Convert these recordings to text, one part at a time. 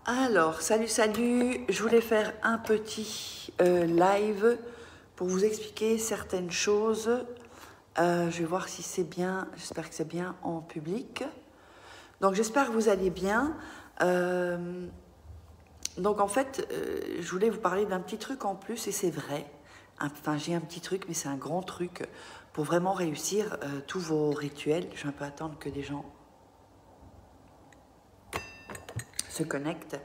Alors, salut, salut. Je voulais faire un petit live pour vous expliquer certaines choses. Je vais voir si c'est bien. J'espère que c'est bien en public. Donc, j'espère que vous allez bien. Donc, en fait, je voulais vous parler d'un petit truc en plus, et c'est vrai. Enfin, j'ai un petit truc, mais c'est un grand truc pour vraiment réussir tous vos rituels. Je vais un peu attendre que des gens se connectent.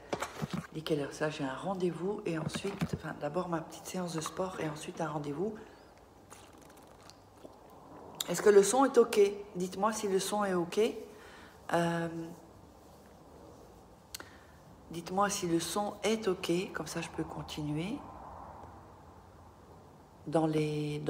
Dès quelle heure ça? J'ai un rendez-vous et ensuite, enfin, d'abord ma petite séance de sport et ensuite un rendez-vous. Est-ce que le son est OK? Dites-moi si le son est OK. Dites-moi si le son est OK, comme ça je peux continuer dans les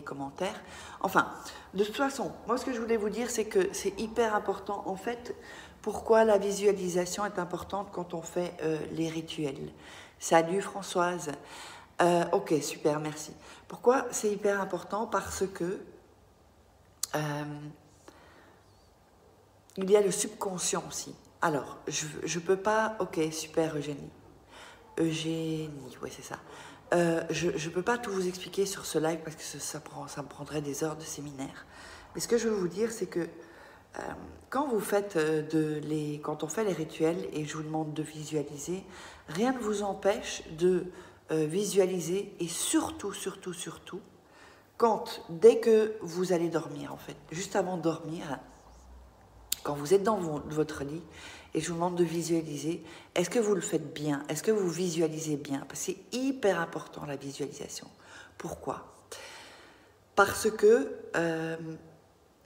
commentaires. Enfin, de toute façon, moi ce que je voulais vous dire, c'est que c'est hyper important. En fait, pourquoi la visualisation est importante quand on fait les rituels? Salut Françoise. Ok, super, merci. Pourquoi c'est hyper important? Parce que il y a le subconscient aussi. Alors, je peux pas... Ok, super Eugénie. Eugénie, oui c'est ça. Je ne peux pas tout vous expliquer sur ce live parce que ça me prendrait des heures de séminaire. Mais ce que je veux vous dire, c'est que quand vous faites quand on fait les rituels et je vous demande de visualiser, rien ne vous empêche de visualiser et surtout, dès que vous allez dormir en fait, juste avant de dormir, quand vous êtes dans votre lit et je vous demande de visualiser, est-ce que vous le faites bien? Est-ce que vous visualisez bien? Parce que c'est hyper important la visualisation. Pourquoi? Parce que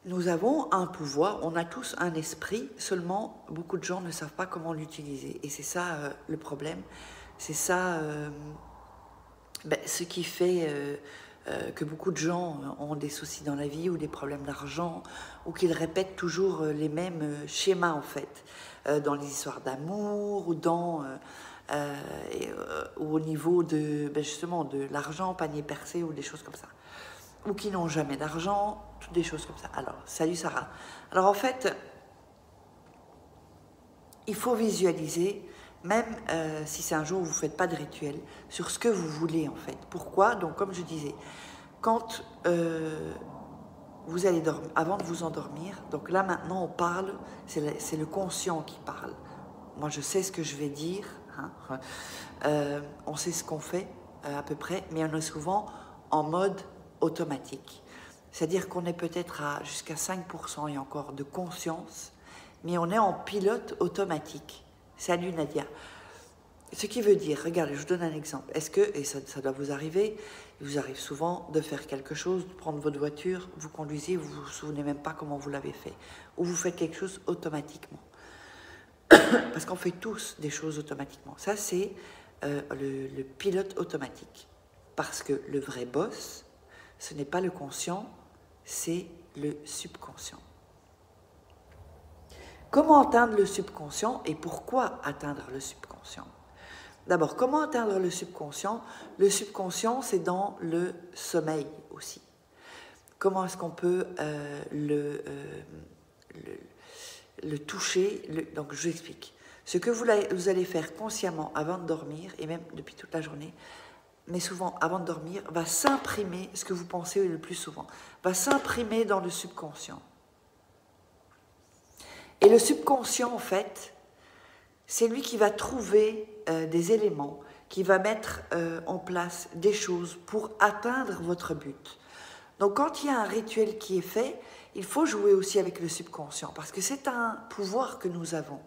nous avons un pouvoir, on a tous un esprit, seulement beaucoup de gens ne savent pas comment l'utiliser. Et c'est ça le problème, c'est ça ce qui fait que beaucoup de gens ont des soucis dans la vie ou des problèmes d'argent ou qu'ils répètent toujours les mêmes schémas en fait, dans les histoires d'amour ou ou au niveau de justement de l'argent, panier percé ou des choses comme ça. Ou qui n'ont jamais d'argent, toutes des choses comme ça. Alors, salut Sarah. Alors en fait, il faut visualiser, même si c'est un jour où vous ne faites pas de rituel, sur ce que vous voulez en fait. Pourquoi? Donc comme je disais, quand vous allez dormir, avant de vous endormir, donc là maintenant on parle, c'est le conscient qui parle. Moi je sais ce que je vais dire, hein. On sait ce qu'on fait à peu près, mais on est souvent en mode automatique. C'est-à-dire qu'on est peut-être à jusqu'à 5% et encore de conscience, mais on est en pilote automatique. Salut Nadia. Ce qui veut dire, regardez, je vous donne un exemple. Est-ce que, et ça doit vous arriver, il vous arrive souvent de faire quelque chose, de prendre votre voiture, vous conduisez, vous ne vous souvenez même pas comment vous l'avez fait, ou vous faites quelque chose automatiquement. Parce qu'on fait tous des choses automatiquement. Ça, c'est le pilote automatique. Parce que le vrai boss, ce n'est pas le conscient, c'est le subconscient. Comment atteindre le subconscient et pourquoi atteindre le subconscient? D'abord, comment atteindre le subconscient? Le subconscient, c'est dans le sommeil aussi. Comment est-ce qu'on peut le toucher? Donc, je vous explique. Ce que vous allez faire consciemment avant de dormir, et même depuis toute la journée, mais souvent avant de dormir, va s'imprimer, ce que vous pensez le plus souvent, va s'imprimer dans le subconscient. Et le subconscient, en fait, c'est lui qui va trouver des éléments, qui va mettre en place des choses pour atteindre votre but. Donc quand il y a un rituel qui est fait, il faut jouer aussi avec le subconscient, parce que c'est un pouvoir que nous avons.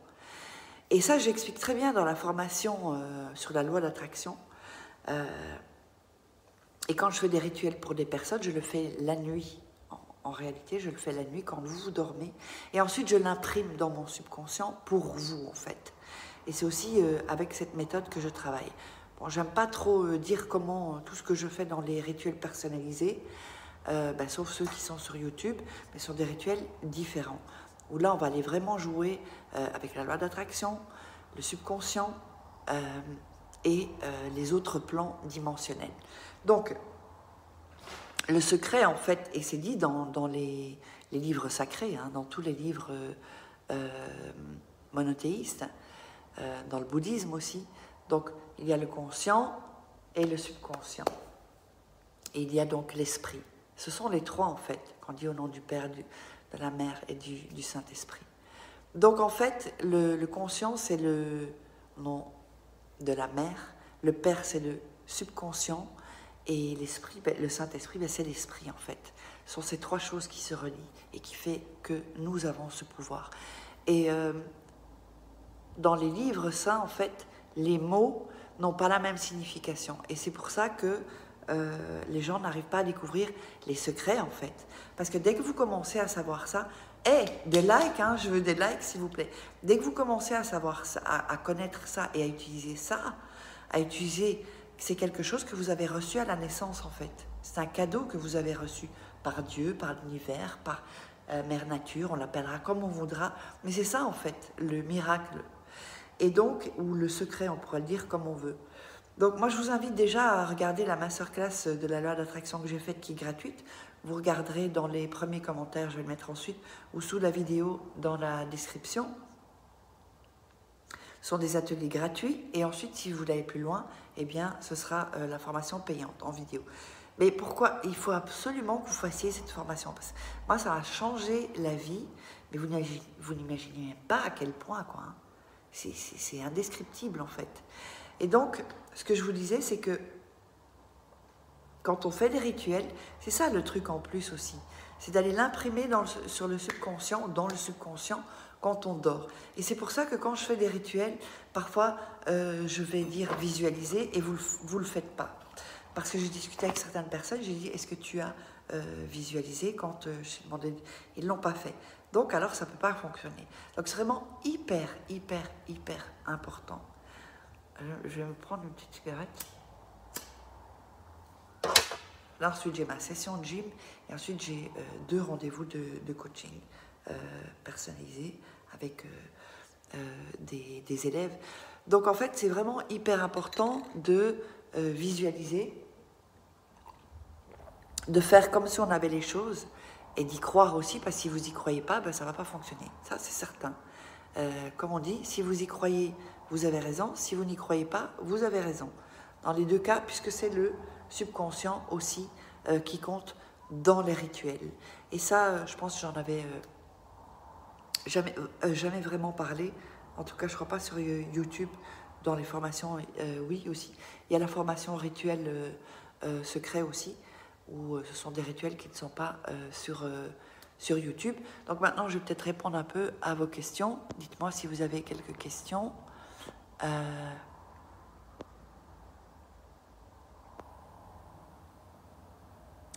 Et ça, j'explique très bien dans la formation sur la loi d'attraction. Et quand je fais des rituels pour des personnes, je le fais la nuit. En réalité, je le fais la nuit quand vous dormez. Et ensuite, je l'imprime dans mon subconscient pour vous, en fait. Et c'est aussi avec cette méthode que je travaille. Bon, j'aime pas trop dire comment tout ce que je fais dans les rituels personnalisés, sauf ceux qui sont sur YouTube, mais ce sont des rituels différents. Où là, on va aller vraiment jouer avec la loi d'attraction, le subconscient et les autres plans dimensionnels. Donc, le secret, en fait, et c'est dit dans les livres sacrés, hein, dans tous les livres monothéistes, dans le bouddhisme aussi. Donc, il y a le conscient et le subconscient. Et il y a donc l'esprit. Ce sont les trois, en fait, qu'on dit au nom du Père, de la Mère et du Saint-Esprit. Donc, en fait, le conscient, c'est le nom de la Mère. Le Père, c'est le subconscient. Et l'esprit, le Saint-Esprit, c'est l'esprit, en fait. Ce sont ces trois choses qui se relient et qui fait que nous avons ce pouvoir. Et dans les livres saints, en fait, les mots n'ont pas la même signification. Et c'est pour ça que les gens n'arrivent pas à découvrir les secrets, en fait. Parce que dès que vous commencez à savoir ça, des likes, hein, je veux des likes, s'il vous plaît. Dès que vous commencez à savoir ça, à connaître ça et à utiliser ça, c'est quelque chose que vous avez reçu à la naissance, en fait. C'est un cadeau que vous avez reçu par Dieu, par l'univers, par Mère Nature, on l'appellera comme on voudra. Mais c'est ça, en fait, le miracle. Et donc, ou le secret, on pourrait le dire comme on veut. Donc, moi, je vous invite déjà à regarder la masterclass de la loi d'attraction que j'ai faite, qui est gratuite. Vous regarderez dans les premiers commentaires, je vais le mettre ensuite, ou sous la vidéo dans la description. Ce sont des ateliers gratuits. Et ensuite, si vous voulez aller plus loin, eh bien, ce sera la formation payante en vidéo. Mais pourquoi? Il faut absolument que vous fassiez cette formation. Parce que moi, ça a changé la vie. Mais vous n'imaginez pas à quel point, quoi. Hein. C'est indescriptible, en fait. Et donc, ce que je vous disais, c'est que quand on fait des rituels, c'est ça le truc en plus aussi. C'est d'aller l'imprimer sur le subconscient, dans le subconscient, quand on dort. Et c'est pour ça que quand je fais des rituels, parfois, je vais dire visualiser et vous le faites pas. Parce que j'ai discuté avec certaines personnes, j'ai dit, est-ce que tu as visualisé quand j'ai demandé, ils ne l'ont pas fait. Donc, alors, ça ne peut pas fonctionner. Donc, c'est vraiment hyper, hyper, hyper important. Je vais me prendre une petite cigarette. Là, ensuite, j'ai ma session de gym et ensuite, j'ai 2 rendez-vous de coaching personnalisés avec des élèves. Donc, en fait, c'est vraiment hyper important de visualiser, de faire comme si on avait les choses et d'y croire aussi, parce que si vous n'y croyez pas, ben, ça ne va pas fonctionner. Ça, c'est certain. Comme on dit, si vous y croyez, vous avez raison. Si vous n'y croyez pas, vous avez raison. Dans les 2 cas, puisque c'est le subconscient aussi qui compte dans les rituels. Et ça, je pense que j'en avais jamais vraiment parlé. En tout cas, je ne crois pas sur YouTube. Dans les formations, oui aussi. Il y a la formation rituel secret aussi, où ce sont des rituels qui ne sont pas sur YouTube. Donc maintenant, je vais peut-être répondre un peu à vos questions. Dites-moi si vous avez quelques questions.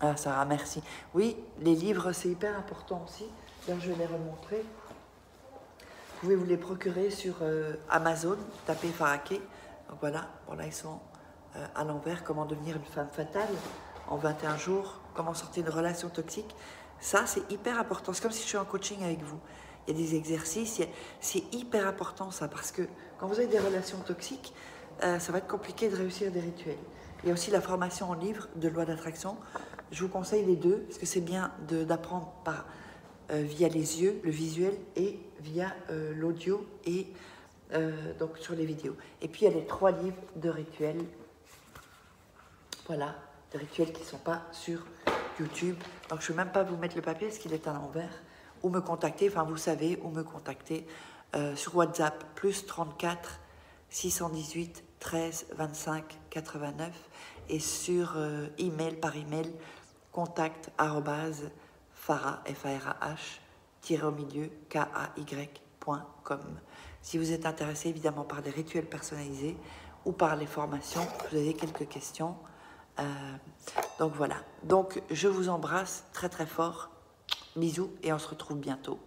Ah, Sarah, merci. Oui, les livres, c'est hyper important aussi. Là, je vais les remontrer. Vous pouvez vous les procurer sur Amazon, tapez Faraké. Donc voilà, bon là, ils sont à l'envers. Comment devenir une femme fatale en 21 jours. Comment sortir d'une relation toxique. Ça, c'est hyper important. C'est comme si je suis en coaching avec vous. Il y a des exercices. C'est hyper important, ça. Parce que quand vous avez des relations toxiques, ça va être compliqué de réussir des rituels. Il y a aussi la formation en livre de loi d'attraction. Je vous conseille les deux, parce que c'est bien d'apprendre via les yeux, le visuel, et via l'audio, et donc sur les vidéos. Et puis il y a les 3 livres de rituels, voilà, de rituels qui ne sont pas sur YouTube. Donc je ne vais même pas vous mettre le papier, parce qu'il est à l'envers. Ou me contacter, enfin vous savez, ou me contacter sur WhatsApp, plus 34 618 13 25 89, et sur email, par email, contact @farah, FARAH, _KAY.com. Si vous êtes intéressé évidemment par des rituels personnalisés ou par les formations, vous avez quelques questions. Donc voilà. Donc je vous embrasse très très fort. Bisous et on se retrouve bientôt.